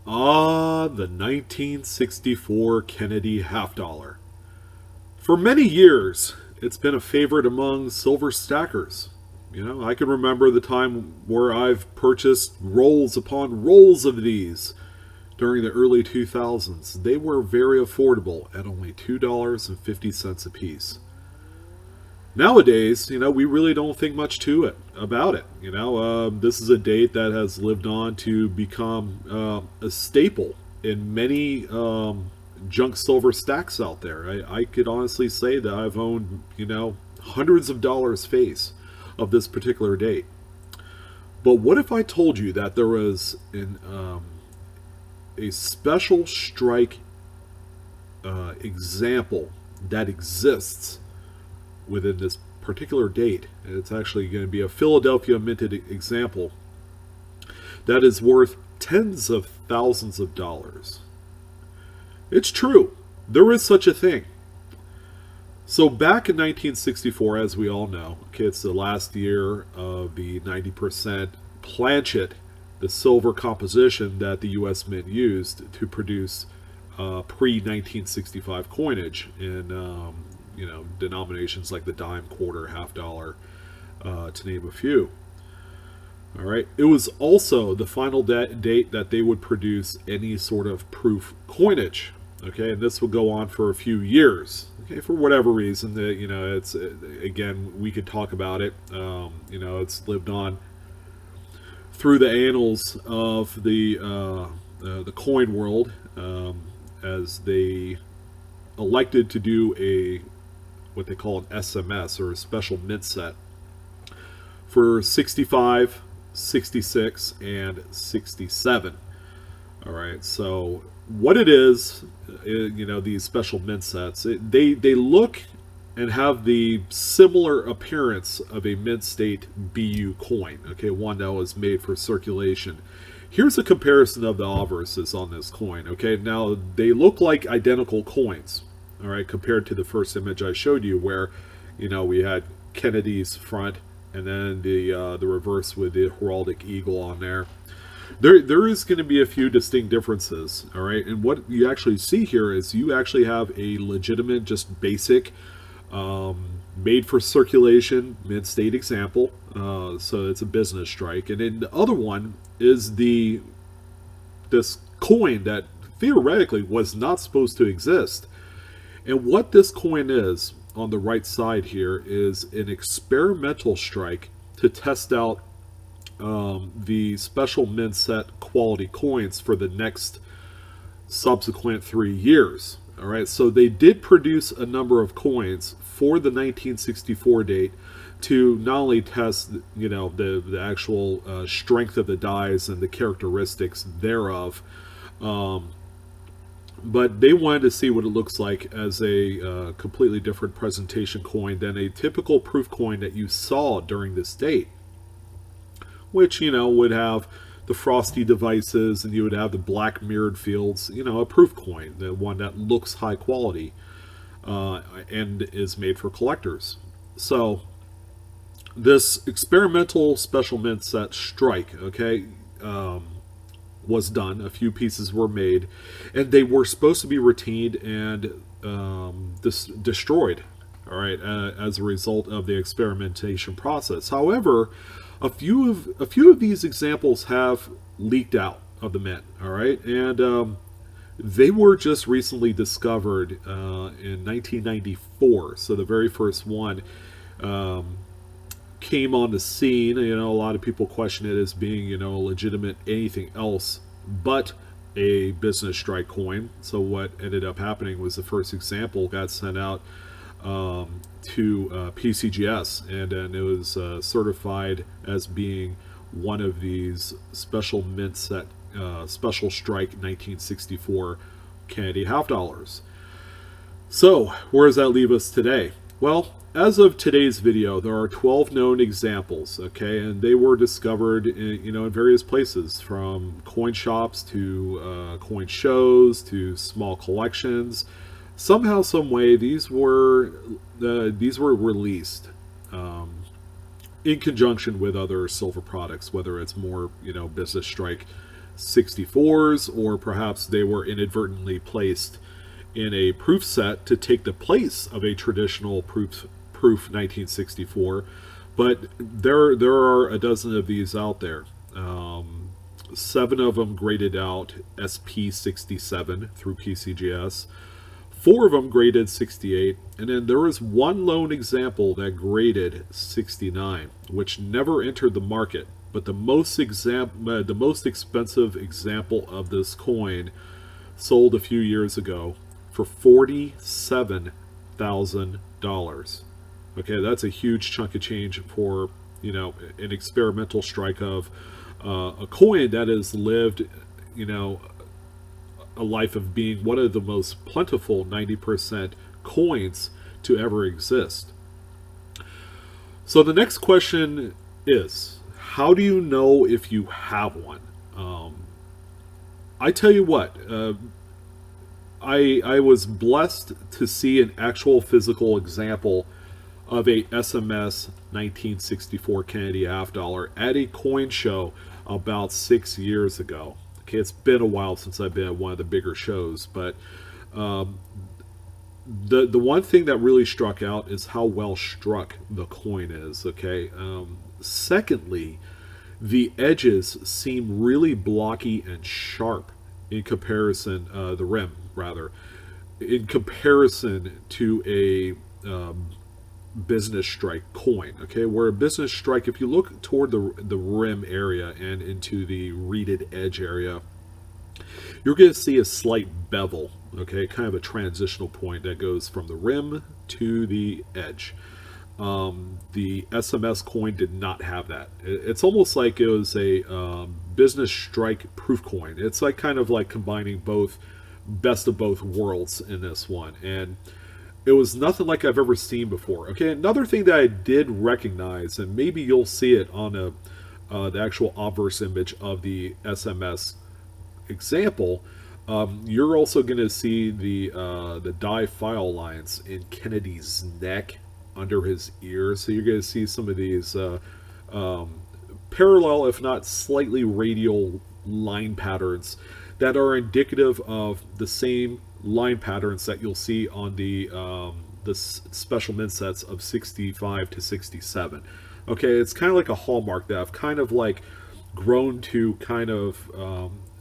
Ah, the 1964 Kennedy half dollar. For many years, it's been a favorite among silver stackers. I can remember the time where I've purchased rolls upon rolls of these during the early 2000s. They were very affordable at only $2.50 a piece. Nowadays, we really don't think much to it about it. This is a date that has lived on to become a staple in many junk silver stacks out there. I could honestly say that I've owned, hundreds of dollars face of this particular date. But what if I told you that there was a special strike example that exists within this particular date? And it's actually going to be a Philadelphia minted example that is worth tens of thousands of dollars. It's true. There is such a thing. So back in 1964, as we all know, okay, it's the last year of the 90% planchet, the silver composition that the U.S. Mint used to produce pre-1965 coinage in denominations like the dime, quarter, half dollar, to name a few. All right. It was also the final date that they would produce any sort of proof coinage. Okay, and this will go on for a few years. Okay, for whatever reason, that it's again, we could talk about it. It's lived on through the annals of the coin world, as they elected to do what they call an SMS, or a special mint set, for 65, 66, and 67. All right, so what it is, these special mint sets, they look and have the similar appearance of a mint state BU coin, okay, one that was made for circulation. Here's a comparison of the Obverses on this coin, okay? Now, they look like identical coins, all right, compared to the first image I showed you, where, we had Kennedy's front and then the reverse with the heraldic eagle on there. There is going to be a few distinct differences, all right? And what you actually see here is you actually have a legitimate, just basic, made for circulation mint state example. So it's a business strike. And then the other one is this coin that theoretically was not supposed to exist. And what this coin is on the right side here is an experimental strike to test out the special mint set quality coins for the next subsequent 3 years. All right, so they did produce a number of coins for the 1964 date to not only test, the actual strength of the dies and the characteristics thereof, but they wanted to see what it looks like as a completely different presentation coin than a typical proof coin that you saw during this date, which, would have the frosty devices, and you would have the black mirrored fields, a proof coin, the one that looks high quality and is made for collectors. So this experimental special mint set strike, okay, was done. A few pieces were made, and they were supposed to be retained and destroyed, all right, as a result of the experimentation process. However, a few of these examples have leaked out of the mint, all right, and they were just recently discovered in 1994. So the very first one came on the scene. A lot of people question it as being, a legitimate anything else but a business strike coin. So what ended up happening was the first example got sent out to PCGS, and then it was certified as being one of these special mint set special strike 1964 Kennedy half dollars. So where does that leave us today? Well, as of today's video, there are 12 known examples, okay, and they were discovered in various places, from coin shops to coin shows to small collections. Somehow, some way, these were released in conjunction with other silver products, whether it's more business strike 64s, or perhaps they were inadvertently placed in a proof set to take the place of a traditional proof 1964. But there are a dozen of these out there. 7 of them graded out SP67 through PCGS. 4 of them graded 68, and then there was one lone example that graded 69, which never entered the market. But the most expensive example of this coin sold a few years ago for $47,000. Okay, that's a huge chunk of change for, you know, an experimental strike of a coin that has lived, you know, a life of being one of the most plentiful 90% coins to ever exist. So the next question is, how do you know if you have one? I tell you what, I was blessed to see an actual physical example of a SMS 1964 Kennedy half dollar at a coin show about 6 years ago. Okay, it's been a while since I've been at one of the bigger shows, but the one thing that really struck out is how well struck the coin is. Okay, secondly, the edges seem really blocky and sharp in comparison, the rim rather, in comparison to a business strike coin. Okay, where a business strike, if you look toward the rim area and into the reeded edge area, you're going to see a slight bevel. Okay, kind of a transitional point that goes from the rim to the edge. The SMS coin did not have that. It's almost like it was a business strike proof coin. It's like kind of like combining both, best of both worlds in this one, and it was nothing like I've ever seen before. Okay, another thing that I did recognize, and maybe you'll see it on the actual obverse image of the SMS example, you're also going to see the die file lines in Kennedy's neck, under his ears. So you're going to see some of these parallel, if not slightly radial, line patterns that are indicative of the same line patterns that you'll see on the special mint sets of 65 to 67. Okay, it's kind of like a hallmark that I've kind of like grown to kind of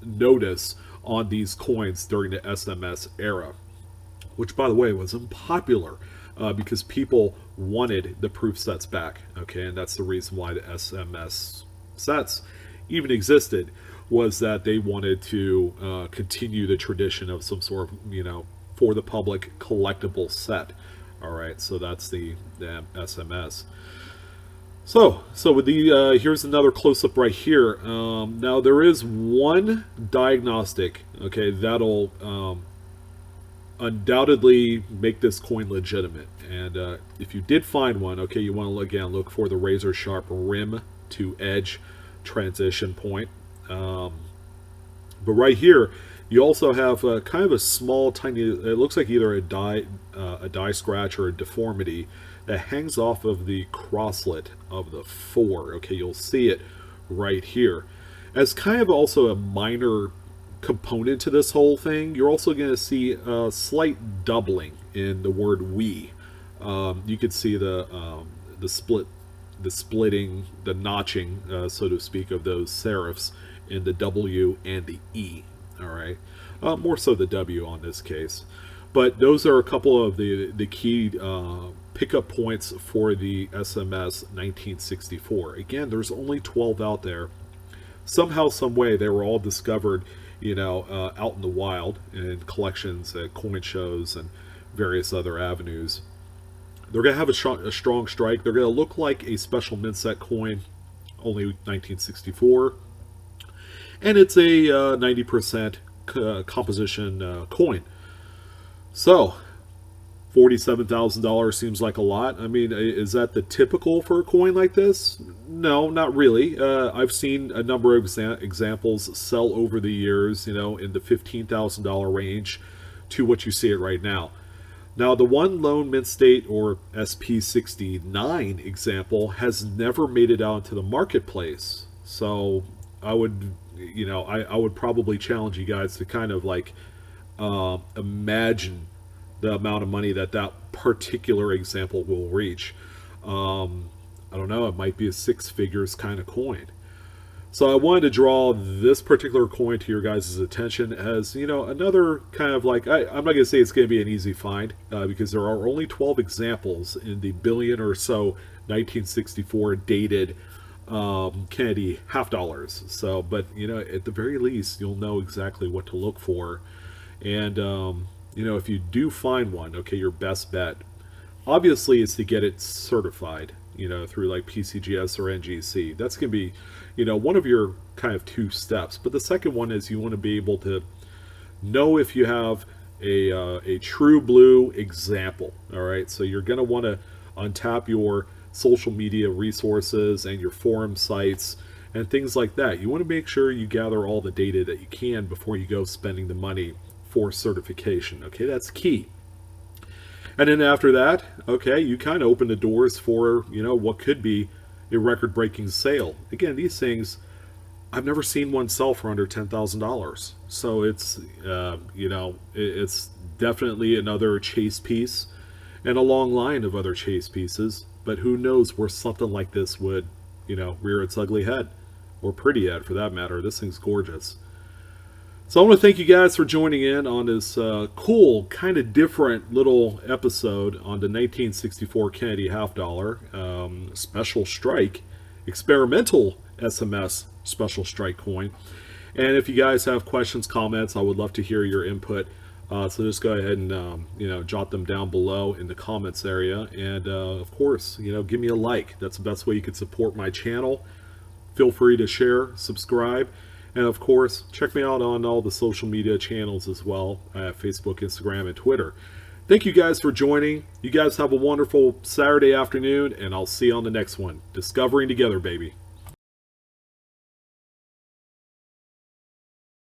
notice on these coins during the SMS era, which, by the way, was unpopular because people wanted the proof sets back. Okay, and that's the reason why the SMS sets even existed, was that they wanted to continue the tradition of some sort of, you know, for the public collectible set. All right, so that's the SMS. So with the here's another close-up right here. Now there is one diagnostic, okay, that'll undoubtedly make this coin legitimate. And if you did find one, okay, you want to again look for the razor sharp rim to edge transition point. But right here, you also have kind of a small, tiny, it looks like either a die scratch or a deformity that hangs off of the crosslet of the 4. Okay, you'll see it right here. As kind of also a minor component to this whole thing, you're also going to see a slight doubling in the word "we." You can see the splitting, the notching, so to speak, of those serifs in the W and the E. All right, more so the W on this case, but those are a couple of the key pickup points for the SMS 1964. Again, there's only 12 out there. Somehow, some way, they were all discovered, you know, out in the wild in collections at coin shows and various other avenues. They're going to have a strong strike. They're going to look like a special mint set coin, only 1964. And it's a 90% composition coin. So, $47,000 seems like a lot. I mean, is that the typical for a coin like this? No, not really. I've seen a number of examples sell over the years, you know, in the $15,000 range to what you see it right now. Now, the one lone mint state or SP69 example has never made it out into the marketplace. So I would, you know, I would probably challenge you guys to kind of like imagine the amount of money that that particular example will reach. I don't know, it might be a six figures kind of coin. So I wanted to draw this particular coin to your guys' attention as, you know, another kind of like, I'm not going to say it's going to be an easy find because there are only 12 examples in the billion or so 1964 dated Kennedy half dollars. So, but, you know, at the very least, you'll know exactly what to look for. And, you know, if you do find one, okay, your best bet, obviously, is to get it certified, you know, through like PCGS or NGC. That's going to be, you know, one of your kind of two steps. But the second one is you want to be able to know if you have a true blue example. All right, so you're going to want to untap your social media resources and your forum sites and things like that. You want to make sure you gather all the data that you can before you go spending the money for certification. Okay, that's key. And then after that, okay, you kind of open the doors for, you know, what could be a record-breaking sale. Again, these things, I've never seen one sell for under $10,000. So it's, you know, it's definitely another chase piece and a long line of other chase pieces. But who knows where something like this would, you know, rear its ugly head, or pretty head for that matter. This thing's gorgeous. So I want to thank you guys for joining in on this cool, kind of different little episode on the 1964 Kennedy half dollar special strike, experimental SMS special strike coin. And if you guys have questions, comments, I would love to hear your input. So just go ahead and you know, jot them down below in the comments area. And of course, you know, give me a like. That's the best way you can support my channel. Feel free to share, subscribe. And of course, check me out on all the social media channels as well, Facebook, Instagram, and Twitter. Thank you guys for joining. You guys have a wonderful Saturday afternoon, and I'll see you on the next one. Discovering together, baby.